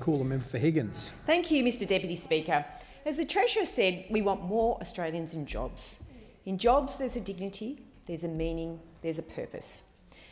call the member for Higgins. Thank you, Mr Deputy Speaker. As the Treasurer said, we want more Australians in jobs. In jobs, there's a dignity, there's a meaning, there's a purpose.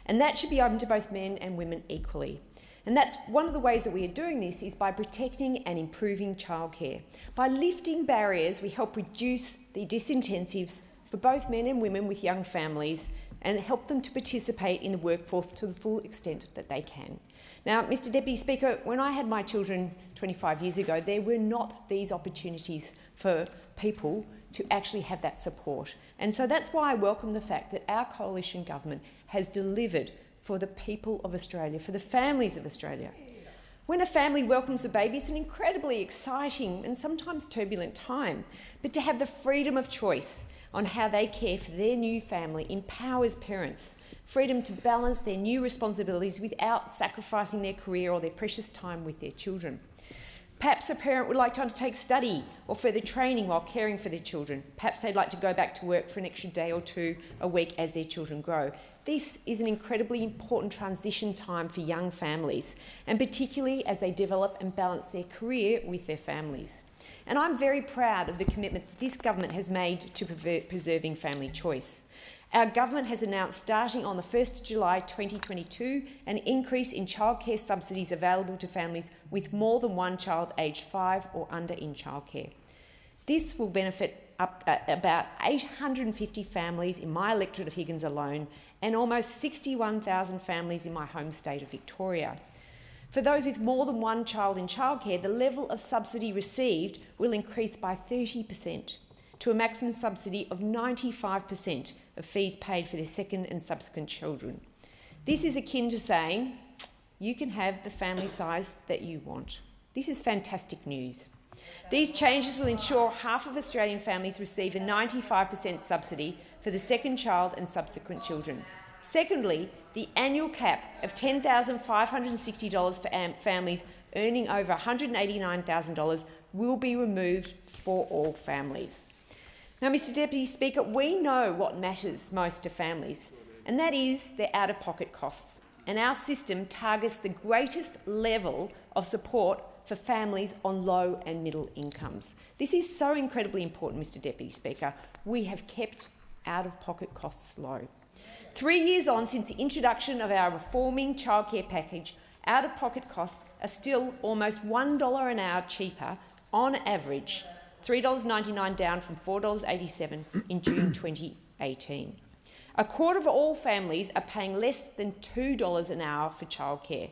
And that should be open to both men and women equally. And that's one of the ways that we are doing this is by protecting and improving childcare. By lifting barriers, we help reduce the disincentives for both men and women with young families and help them to participate in the workforce to the full extent that they can. Now, Mr Deputy Speaker, when I had my children 25 years ago, there were not these opportunities for people to actually have that support. And so that's why I welcome the fact that our coalition government has delivered for the people of Australia, for the families of Australia. When a family welcomes a baby, it's an incredibly exciting and sometimes turbulent time, but to have the freedom of choice on how they care for their new family empowers parents, freedom to balance their new responsibilities without sacrificing their career or their precious time with their children. Perhaps a parent would like to undertake study or further training while caring for their children. Perhaps they'd like to go back to work for an extra day or two a week as their children grow. This is an incredibly important transition time for young families, and particularly as they develop and balance their career with their families. And I'm very proud of the commitment that this government has made to preserving family choice. Our government has announced, starting on the 1st of July 2022, an increase in childcare subsidies available to families with more than one child aged 5 or under in childcare. This will benefit about 850 families in my electorate of Higgins alone and almost 61,000 families in my home state of Victoria. For those with more than one child in childcare, the level of subsidy received will increase by 30% to a maximum subsidy of 95% of fees paid for their second and subsequent children. This is akin to saying, you can have the family size that you want. This is fantastic news. These changes will ensure half of Australian families receive a 95% subsidy for the second child and subsequent children. Secondly, the annual cap of $10,560 for families earning over $189,000 will be removed for all families. Now, Mr Deputy Speaker, we know what matters most to families, and that is their out-of-pocket costs. And our system targets the greatest level of support for families on low and middle incomes. This is so incredibly important, Mr Deputy Speaker. We have kept out-of-pocket costs low. 3 years on since the introduction of our reforming childcare package, out-of-pocket costs are still almost $1 an hour cheaper on average, $3.99 down from $4.87 in June 2018. A quarter of all families are paying less than $2 an hour for childcare.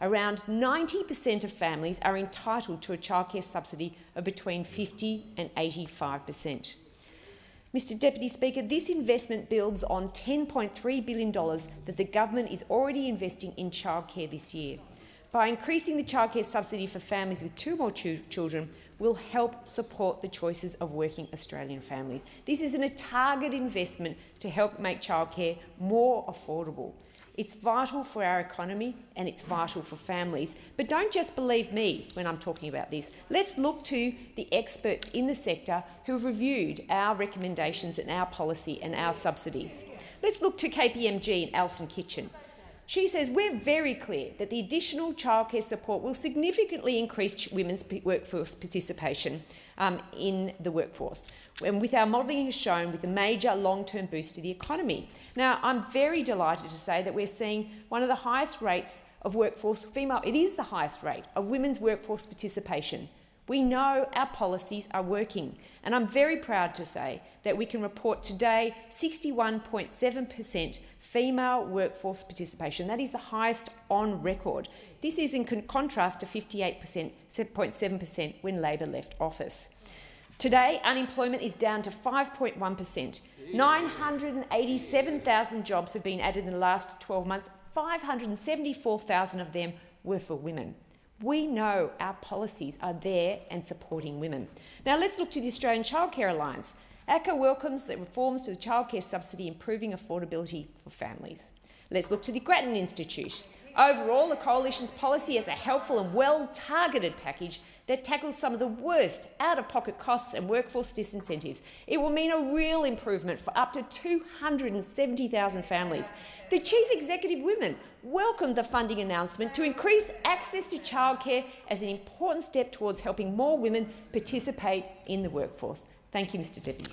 Around 90% of families are entitled to a childcare subsidy of between 50% and 85%. Mr Deputy Speaker, this investment builds on $10.3 billion that the government is already investing in childcare this year. By increasing the childcare subsidy for families with 2 or more children will help support the choices of working Australian families. This is a target investment to help make childcare more affordable. It's vital for our economy and it's vital for families. But don't just believe me when I'm talking about this. Let's look to the experts in the sector who have reviewed our recommendations and our policy and our subsidies. Let's look to KPMG and Alison Kitchen. She says we're very clear that the additional childcare support will significantly increase women's workforce participation in the workforce, and with our modelling has shown with a major long-term boost to the economy. Now, I'm very delighted to say that we're seeing one of the highest rates of workforce female. It is the highest rate of women's workforce participation. We know our policies are working, and I'm very proud to say that we can report today 61.7% female workforce participation. That is the highest on record. This is in contrast to 58.7% when Labor left office. Today, unemployment is down to 5.1%. 987,000 jobs have been added in the last 12 months. 574,000 of them were for women. We know our policies are there and supporting women. Now let's look to the Australian Childcare Alliance. ACCA welcomes the reforms to the childcare subsidy, improving affordability for families. Let's look to the Grattan Institute. Overall, the Coalition's policy is a helpful and well-targeted package that tackles some of the worst out-of-pocket costs and workforce disincentives. It will mean a real improvement for up to 270,000 families. The Chief Executive Women welcomed the funding announcement to increase access to childcare as an important step towards helping more women participate in the workforce. Thank you, Mr Deputy.